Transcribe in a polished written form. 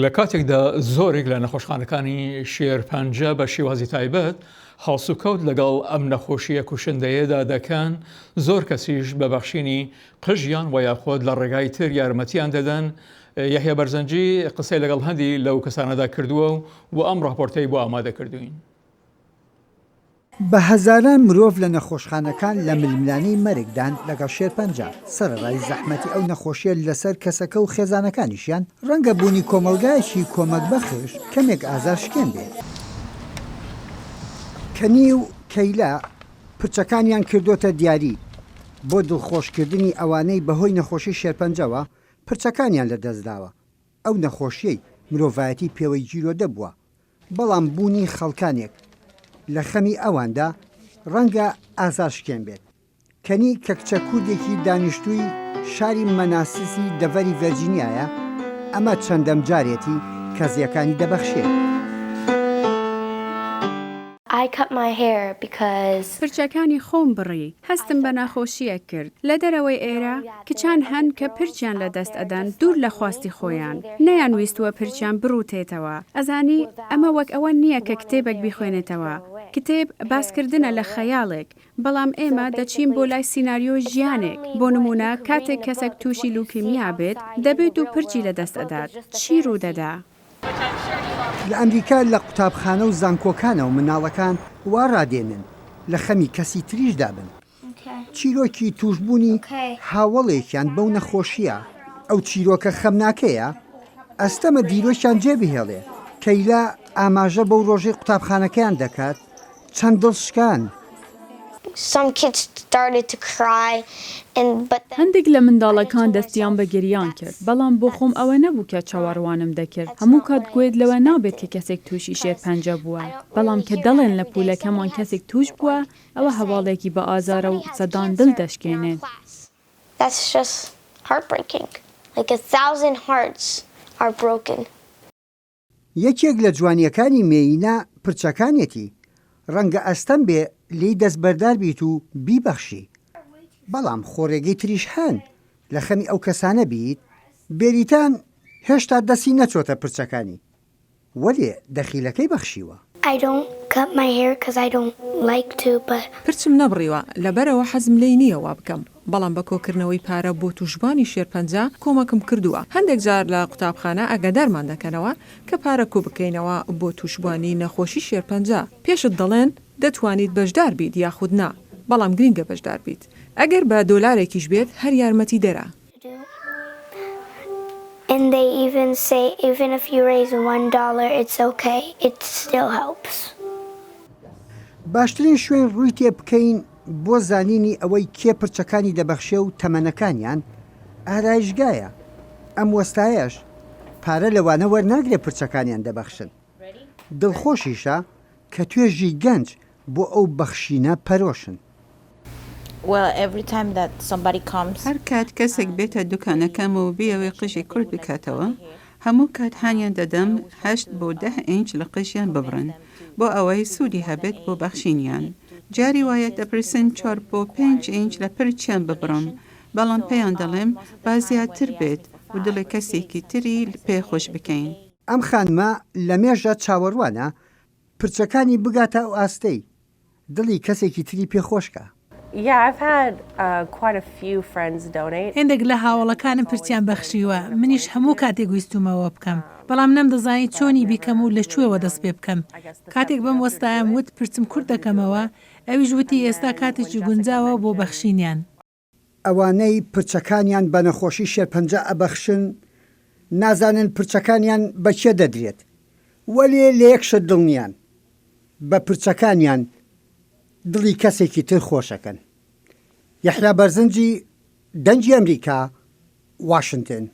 لە کاتێکدا زۆرێک لە نەخۆشخانەکانی شێرپەنجە بە شێوازی تایبەت هەڵسوکەوت لەگەڵ ئەم نەخۆشیە کوشندەیەدا دەکەن، زۆر کەسیش بە بەخشینی قژیان و یاخۆت لە ڕێگای تر یارمەتیان دەدەن. یەحیا بەرزەنجی قسەی لەگەڵ هەندی لەو کەسانەدا کردووە و ئەم ڕاپۆرتەی بۆ ئامادە کردوین. بە هەزاران مرۆڤ لە نەخۆشخانەکان لە ململانەی مەرگدان لەگەڵ شێرپەنجە. سەرەڕای زەحمەتی ئەو نەخۆشیە لەسەر کەسەکە و خێزانەکانیشیان ڕەنگە بوونی کۆمەلگایەکی کۆمەک بەخش کەمێک ئازار شکێن بێت. کەنی و کەیلا پرچەکانیان کردوتە دیاری بۆ دڵخۆشکردنی ئەوانەی بەهۆی نەخۆشی شێرپەنجەوە پرچەکانیان لەدەستداوە. ئەو نەخۆشیەی مرۆڤایەتی پێوەی جیرۆدە بووە، بەڵام بوونی خەڵکانێک لە خەمی ئەواندا ڕەنگە ئازار شکێن بێت. کەنی کە کچە کوردێکی دانیشتووی شاری مەناسیسی دەڤەری ڤەرجینیایە، ئەمە چەندەم جارێتی کەزیەکانی دەبەخشێت. پرچەکانی خۆم بڕی، هەستم بە ناخۆشیە کرد. لە دەرەوەی ئێرە کچان هەن کە پرچیان لە دەست ئەدەن دوور لە خواستی خۆیان، نەیان ویستووە پرچیان بڕوتێتەوە. ئەزانی ئەمە وەک ئەوە نییە کە کتێبێک بیخوێنێتەوە. کتێب باسکردنە لە خەیاڵێک، بەڵام ئێمە دەچین بۆ لای سیناریۆ ژیانێک. بۆ نمونە کاتێک کەسێک تووشی لوکیمیا بێت دەبێت و پرچی لە دەست ئەدات. چی ڕوودەدا؟ لە ئەمریکا لە قوتابخانە و زانکۆکانە و مناڵەکان وا ڕادێنن لە خەمی کەسی تریشدا بن. چیرۆکی توشبوونی هاوڵێکیان بەو نەخۆشیە. ئەو چیرۆکە خەمناکەیە، ئەستەمە دیرۆکیان جێبهێڵێ. کەیلا ئاماژە بەو ڕۆژەی قوتابخانەکەیان دەکات، چەند دڵشکان. هەندێک لە منداڵەکان دەستیان بە گریان کرد، بەڵام بۆ خۆم ئەوە نەبوو کە چاوەڕوانم دەکرد. هەموو کات گوێت لەوە نابێت کە کەسێک تووشی شێرپەنجە بووە، بەڵام کە دەڵێن لە پولەکەمان کەسێک توش بووە، ئەوە هەواڵێکی بە ئازارە و سەدان دڵ دەشکێنێت. یەکێک لە جوانیەکانی مێینا پرچەکانێتی، ڕەنگە ئەستەم بێ لی دەستبەردار بیت و بیبەخشی. بەڵام خۆڕێگەی تریش هەن لە خەمی ئەو کەسانە بیت بێریتان هێشتا دەستی نەچۆتە پرچەکانی، وەلێ دەخیلەکەی بەخشیوە. پرچم نەبڕیوە لەبەرەوە حەزم لێی نییە وا بکەم، بەڵام بە کۆکردنەوەی پارە بۆ توشبانی شێرپەنجە کۆمەکم کردووە. هەندێک جار لە قوتابخانە ئاگادارمان دەکەنەوە کە پارە کوو بکەینەوە بۆ توشبانی نەخۆشی شێرپەنجە. پێشت دەڵێن دەتوانیت بەشدار بیت یاخود نا، بەڵام گرینگە بەشدار بیت. ئەگەر بە دۆلارێکیش بێت هەر یارمەتی دەرە. And they even say even if you raise $1, it's okay. It still helps. باشترین شوێن ڕووی تێ بکەین بۆ زانینی ئەوەی کێ پرچەکانی دەبەخشێ و تەمەنەکانیان ئارایشگایە. ئەم وەستایەش پارە لەوانە وەرناگرێ پرچەکانیان دەبەخشن. دڵخۆشیشە کە توێژی گەنج بۆ ئەو بەخشینە پەرۆشن. هەر کات کەسێک بێتە دوکانەکەم و بیەوەی قژی کورد بکاتەوە، هەموو کات هانیان دەدەم 8 بۆ 10 ئینچ لە قژیان ببڕن بۆ ئەوەی سوودی هەبێت بۆ بەخشینیان. جاری وایە دەپرسن 4 بۆ 5 ئینچ لە پرچیان ببڕن، بەڵام پێیان دەڵێم با زیاتر بێت و دڵی کەسێکی تری پێخۆش بکەین. ئەم خانمە لە مێژە چاوەڕوانە پرچەکانی بگاتە ئەو ئاستەی دڵی کەسێکی تری پێخۆشکە. هێندێک لە هاوڵەکانم پرچیان بەخشیوە، منیش هەموو کاتێک ویستومەوە بکەم، بەڵام نەمدەزانی چۆنی بیکەم و لەکوێوە دەست پێ بکەم. کاتێک بەم وەستایان وت پرچم کورد دەکەمەوە، ئەویش وتی ئێستا کاتێکی گونجاوە بۆ بەخشینیان. ئەوانەی پرچەکانیان بە نەخۆشی شێرپەنجە ئەبەخشن نازانن پرچەکانیان بەکێ دەدرێت، وەلێ لە یەکشت دڵنیان بە پرچەکانیان دڵی کەسێکی تر خۆشەکەن. یەحیا بەرزەنجی، دەنگی ئەمریکا، واشنگتن.